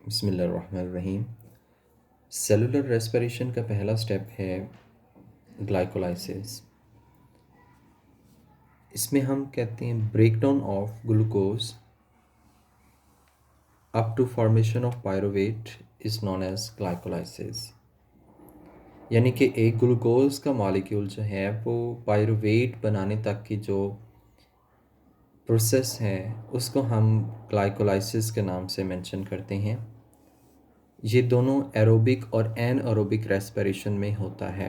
बिस्मिल्लाहिर्रहमानिर्रहीम। Cellular respiration का पहला स्टेप है ग्लाइकोलाइसिस। इसमें हम कहते हैं breakdown of glucose up to formation of pyruvate is known as glycolysis. यानी कि एक ग्लूकोज का मॉलिक्यूल जो है वो पायरुवेट बनाने तक की जो प्रोसेस है उसको हम ग्लाइकोलाइसिस के नाम से मेंशन करते हैं। ये दोनों एरोबिक और एनएरोबिक रेस्पिरेशन में होता है।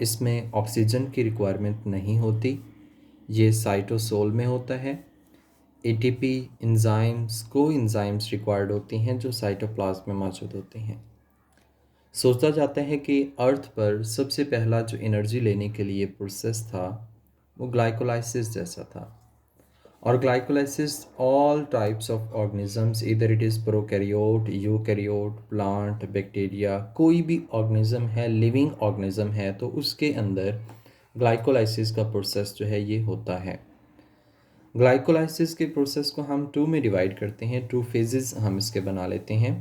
इसमें ऑक्सीजन की रिक्वायरमेंट नहीं होती, ये साइटोसोल में होता है। एटीपी एंजाइम्स को एंजाइम्स रिक्वायर्ड होती हैं जो साइटोप्लाज्म में मौजूद होते हैं। सोचा जाता है कि अर्थ पर सबसे पहला जो एनर्जी लेने के लिए प्रोसेस था वो ग्लाइकोलाइसिस जैसा था। और glycolysis all types of organisms, इधर it is prokaryote, eukaryote, plant, bacteria, कोई भी ऑर्गेनिज्म है, लिविंग ऑर्गेनिज्म है, तो उसके अंदर ग्लाइकोलाइसिस का प्रोसेस जो है ये होता है। ग्लाइकोलाइसिस के प्रोसेस को हम टू में डिवाइड करते हैं, टू फेजेस हम इसके बना लेते हैं।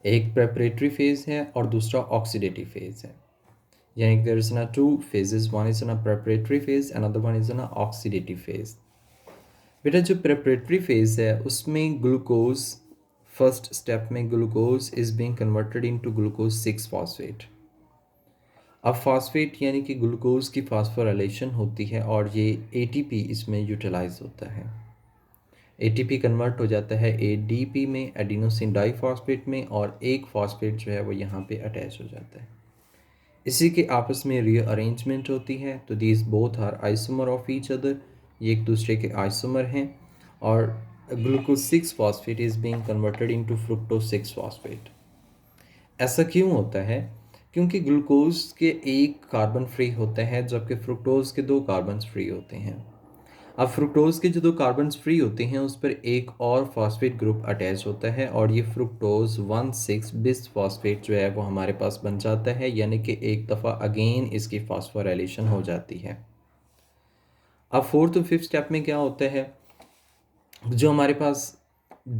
एक प्रेपरेटरी फेज़ है और दूसरा ऑक्सीडेटिव फेज़ है। यानी देयर इज ना टू फेजेस, वन इज ना preparatory phase, another one is ना ऑक्सीडेटिव फेज। बेटा जो प्रेपरेटरी फेज है उसमें ग्लूकोज, फर्स्ट स्टेप में glucose is being converted into glucose 6 phosphate. अब फॉस्फेट यानी कि ग्लूकोज की फॉस्फोराइलेशन होती है और ये एटीपी इसमें यूटिलाइज होता है। एटीपी कन्वर्ट हो जाता है एडीपी में, एडिनोसिन डाइफॉस्फेट में, और एक फॉस्फेट जो है वो यहाँ पे अटैच हो जाता है। इसी के आपस में रीअरेंजमेंट होती है, तो these both are isomer of each other, ये एक दूसरे के आइसोमर हैं। और glucose 6 phosphate is being converted into fructose 6 phosphate. ऐसा क्यों होता है? क्योंकि ग्लूकोज के एक कार्बन फ्री होता है जबकि फ्रुक्टोज के 2 कार्बन फ्री होते हैं। अब फ्रुक्टोज के जो 2 कार्बन्स फ्री होते हैं उस पर एक और फॉस्फेट ग्रुप अटैच होता है और ये फ्रुक्टोज 1,6 बिस फॉस्फेट जो है वो हमारे पास बन जाता है, यानी कि एक दफ़ा अगेन इसकी फॉस्फोराइलेशन हो जाती है। अब फोर्थ और फिफ्थ स्टेप में क्या होता है, जो हमारे पास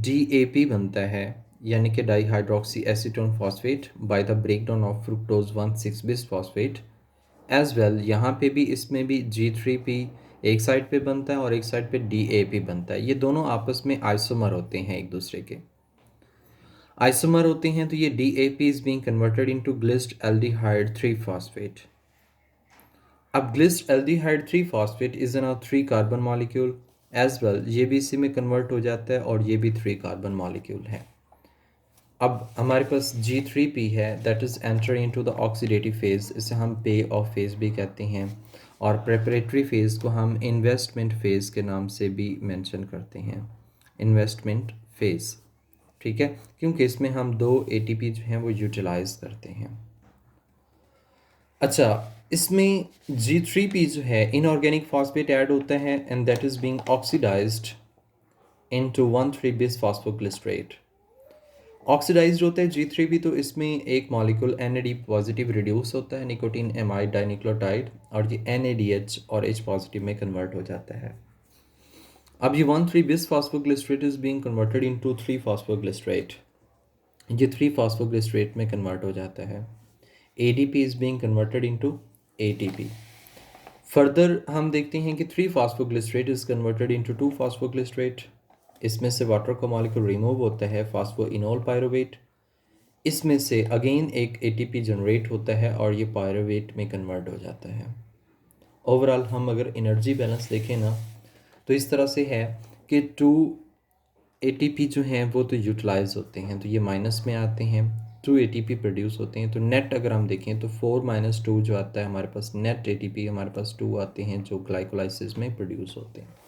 DAP बनता है यानी कि di hydroxy acetone phosphate by the breakdown of fructose 1,6 bis phosphate as well, यहाँ पे भी इसमें भी G3P एक साइड पे बनता है और एक साइड पे DAP बनता है। ये दोनों आपस में आइसोमर होते हैं, एक दूसरे के आइसोमर होते हैं। तो ये DAP is being converted into glyceraldehyde 3 phosphate. अब glyceraldehyde 3 phosphate is an 3 carbon molecule as well, ये भी इसी में कन्वर्ट हो जाता है और ये भी 3 कार्बन मॉलिक्यूल है। अब हमारे पास G3P है, that is enter into the oxidative phase, इसे हम पे ऑफ फेज भी कहते हैं। और प्रेपरेटरी फेज़ को हम इन्वेस्टमेंट फेज़ के नाम से भी मेंशन करते हैं, इन्वेस्टमेंट फेज़। ठीक है, क्योंकि इसमें हम 2 ATP जो हैं वो यूटिलाइज करते हैं। अच्छा, इसमें G3P जो है इनऑर्गेनिक फॉस्फेट ऐड होता है and that is being oxidised into 1,3 bis phosphoglycerate. Oxidised होता है G3 भी, तो इसमें एक मॉलिक्यूल NAD पॉजिटिव रिड्यूस होता है, निकोटीन एमाइड डाइन्यूक्लियोटाइड, और ये NADH और H पॉजिटिव में कन्वर्ट हो जाता है। अब ये 1,3 bis phosphoglycerate is being converted into 3 phosphoglycerate. ये 3 फॉस्फोग्लिसरेट में कन्वर्ट हो जाता है। ADP is being converted into ATP। Further हम देखते हैं कि 3 phosphoglycerate is converted into 2 phosphoglycerate. इसमें से वाटर का मॉलिक्यूल रिमूव होता है, फॉस्फोइनोल पायरुवेट। इसमें से अगेन एक ATP जनरेट होता है और ये पायरुवेट में कन्वर्ट हो जाता है। ओवरऑल हम अगर एनर्जी बैलेंस देखें ना, तो इस तरह से है कि 2 ATP जो हैं वो तो यूटिलाइज होते हैं, तो ये माइनस में आते हैं। 2 ATP प्रोड्यूस होते हैं, तो नेट अगर हम देखें तो 4 - 2 जो आता है हमारे पास नेट ATP, हमारे पास 2 आते हैं जो ग्लाइकोलाइसिस में प्रोड्यूस होते हैं।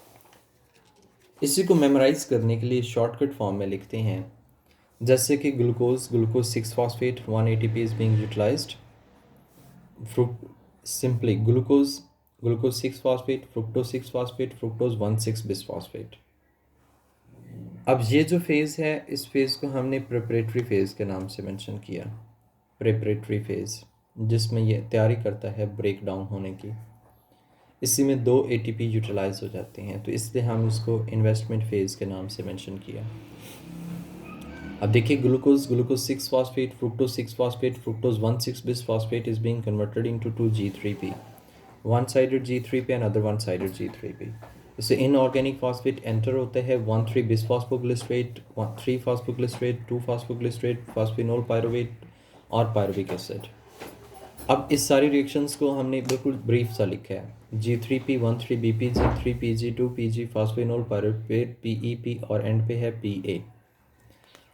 इसी को मेमोराइज करने के लिए शॉर्टकट फॉर्म में लिखते हैं, जैसे कि glucose 6 phosphate 1 ATP is being utilised, simply glucose 6 phosphate, fructose 6 phosphate, fructose 1,6 bis phosphate. अब ये जो फेज़ है इस फेज़ को हमने प्रिपरेटरी फेज़ के नाम से मेंशन किया, प्रिपरेटरी फेज़, जिसमें ये तैयारी करता है ब्रेक डाउन होने की। इसी में 2 ATP यूटिलाइज हो जाते हैं, तो इसलिए हम इसको इन्वेस्टमेंट फेज़ के नाम से मेंशन किया। अब देखिए glucose 6 phosphate, fructose 6 phosphate, fructose 1,6 bis phosphate is being converted into 2 G3P. One-sided G3P and other one-sided G3P. इससे inorganic phosphate enter होते हैं 1,3 bisphosphoglycerate, 3 phosphoglycerate, 2 phosphoglycerate, phosphenol pyruvate और pyruvic acid. अब इस सारी रिएक्शंस को हमने बिल्कुल ब्रीफ सा लिखा है। G3P13 BPG3 PG2 PG phosphoenolpyruvate PEP और एंड पे है PA।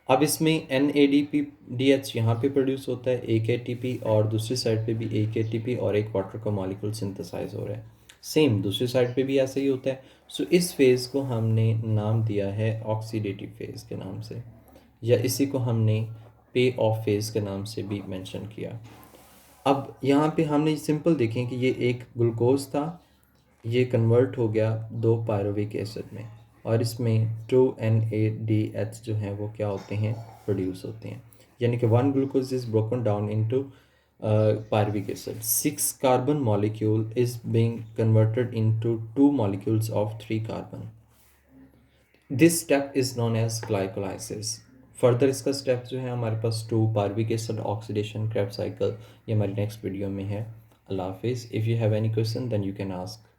अब इसमें NADPH यहाँ पे प्रोड्यूस होता है एक ATP और दूसरी साइड पे भी एक ATP और एक वाटर का मॉलिक्यूल सिंथेसाइज हो रहा है। सेम दूसरी साइड पे भी ऐसे ही होता है। सो इस फेज़ को हमने नाम दिया है ऑक्सीडेटिव फेज़ के नाम से, या इसी को हमने पे ऑफ फेज़ के नाम से भी मेंशन किया। अब यहाँ पे हमने सिंपल देखें कि ये एक ग्लूकोज था, ये कन्वर्ट हो गया 2 पायरुविक एसिड में और इसमें 2 NADH जो हैं वो क्या होते हैं, प्रोड्यूस होते हैं। यानी कि 1 glucose is broken down into pyruvic acid. 6 carbon molecule is being converted into 2 molecules of 3 carbon. This step is known as glycolysis. Further इसका स्टेप जो है हमारे पास 2 pyruvic acid oxidation Krebs cycle, ये हमारी नेक्स्ट वीडियो में है। अल्लाह हाफिज़। If you have any question then you can ask.